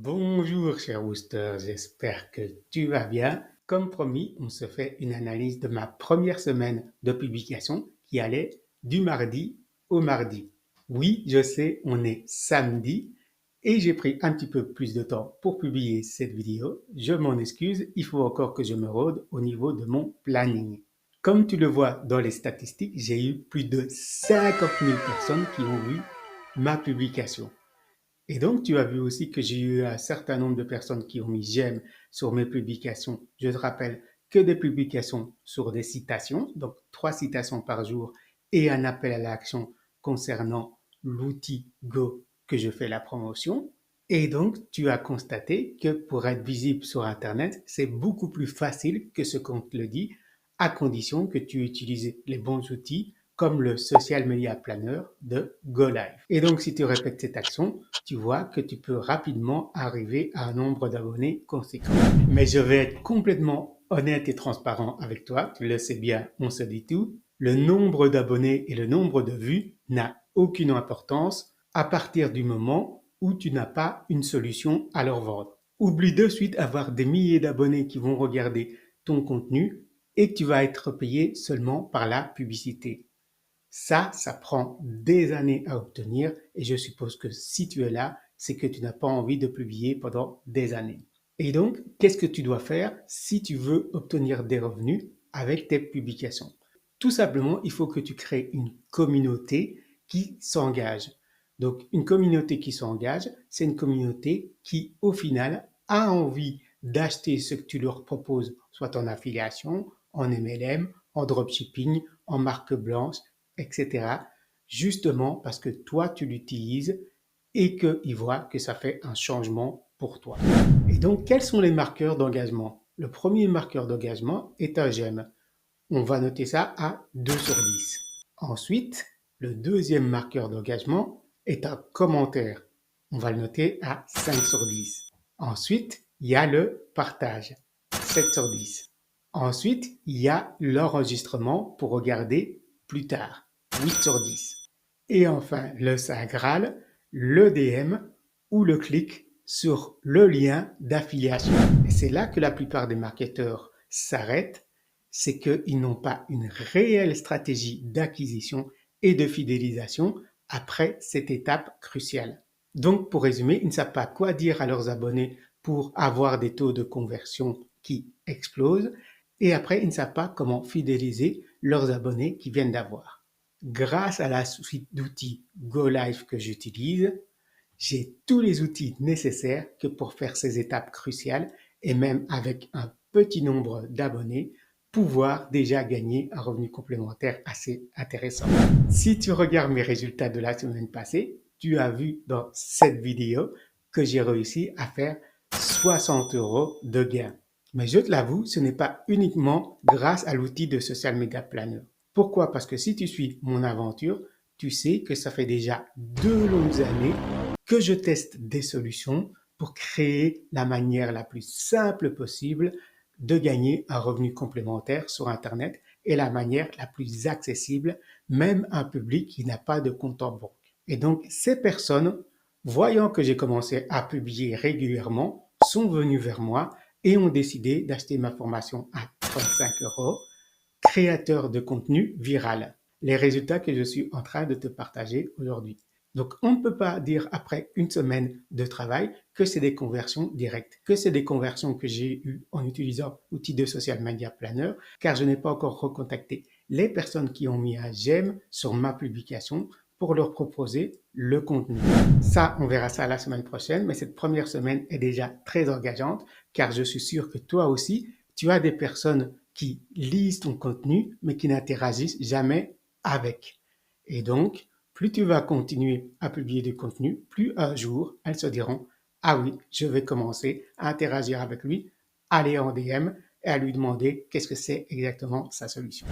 Bonjour cher Wooster, j'espère que tu vas bien. Comme promis, on se fait une analyse de ma première semaine de publication qui allait du mardi au mardi. Oui, je sais, on est samedi et j'ai pris un petit peu plus de temps pour publier cette vidéo. Je m'en excuse, il faut encore que je me rôde au niveau de mon planning. Comme tu le vois dans les statistiques, j'ai eu plus de 50 000 personnes qui ont vu ma publication. Et donc, tu as vu aussi que j'ai eu un certain nombre de personnes qui ont mis j'aime sur mes publications. Je te rappelle que des publications sur des citations, donc 3 citations par jour et un appel à l'action concernant l'outil Go que je fais la promotion. Et donc, tu as constaté que pour être visible sur Internet, c'est beaucoup plus facile que ce qu'on te le dit, à condition que tu utilises les bons outils comme le Social Media Planner de GoLive. Et donc, si tu répètes cette action, tu vois que tu peux rapidement arriver à un nombre d'abonnés conséquent. Mais je vais être complètement honnête et transparent avec toi. Tu le sais bien, on se dit tout. Le nombre d'abonnés et le nombre de vues n'a aucune importance à partir du moment où tu n'as pas une solution à leur vendre. Oublie de suite avoir des milliers d'abonnés qui vont regarder ton contenu et que tu vas être payé seulement par la publicité. Ça prend des années à obtenir et je suppose que si tu es là, c'est que tu n'as pas envie de publier pendant des années. Et donc, qu'est-ce que tu dois faire si tu veux obtenir des revenus avec tes publications? Tout simplement, il faut que tu crées une communauté qui s'engage. Donc, une communauté qui s'engage, c'est une communauté qui, au final, a envie d'acheter ce que tu leur proposes, soit en affiliation, en MLM, en dropshipping, en marque blanche, etc. Justement parce que toi, tu l'utilises et qu'ils voient que ça fait un changement pour toi. Et donc, quels sont les marqueurs d'engagement? Le premier marqueur d'engagement est un j'aime. On va noter ça à 2 sur 10. Ensuite, le deuxième marqueur d'engagement est un commentaire. On va le noter à 5 sur 10. Ensuite, il y a le partage, 7 sur 10. Ensuite, il y a l'enregistrement pour regarder plus tard, 8 sur 10. Et enfin, le Saint Graal, le DM ou le clic sur le lien d'affiliation. Et c'est là que la plupart des marketeurs s'arrêtent, c'est qu'ils n'ont pas une réelle stratégie d'acquisition et de fidélisation après cette étape cruciale. Donc, pour résumer, ils ne savent pas quoi dire à leurs abonnés pour avoir des taux de conversion qui explosent et après, ils ne savent pas comment fidéliser leurs abonnés qui viennent d'avoir. Grâce à la suite d'outils GoLive que j'utilise, j'ai tous les outils nécessaires que pour faire ces étapes cruciales et même avec un petit nombre d'abonnés, pouvoir déjà gagner un revenu complémentaire assez intéressant. Si tu regardes mes résultats de la semaine passée, tu as vu dans cette vidéo que j'ai réussi à faire 60 € de gain. Mais je te l'avoue, ce n'est pas uniquement grâce à l'outil de Social Media Planner. Pourquoi? Parce que si tu suis mon aventure, tu sais que ça fait déjà 2 longues années que je teste des solutions pour créer la manière la plus simple possible de gagner un revenu complémentaire sur Internet et la manière la plus accessible, même à un public qui n'a pas de compte en banque. Et donc, ces personnes, voyant que j'ai commencé à publier régulièrement, sont venues vers moi et ont décidé d'acheter ma formation à 35 €, créateur de contenu viral. Les résultats que je suis en train de te partager aujourd'hui. Donc, on ne peut pas dire après une semaine de travail que c'est des conversions directes, que c'est des conversions que j'ai eues en utilisant l'outil de Social Media Planner, car je n'ai pas encore recontacté les personnes qui ont mis un j'aime sur ma publication pour leur proposer le contenu. Ça, on verra ça la semaine prochaine, mais cette première semaine est déjà très engageante, car je suis sûr que toi aussi, tu as des personnes qui lisent ton contenu, mais qui n'interagissent jamais avec. Et donc, plus tu vas continuer à publier du contenu, plus un jour, elles se diront, ah oui, je vais commencer à interagir avec lui, aller en DM et à lui demander qu'est-ce que c'est exactement sa solution.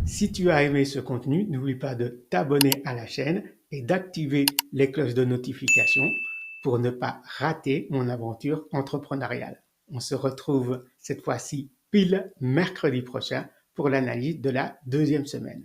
Si tu as aimé ce contenu, n'oublie pas de t'abonner à la chaîne et d'activer les cloches de notification pour ne pas rater mon aventure entrepreneuriale. On se retrouve cette fois-ci pile mercredi prochain pour l'analyse de la deuxième semaine.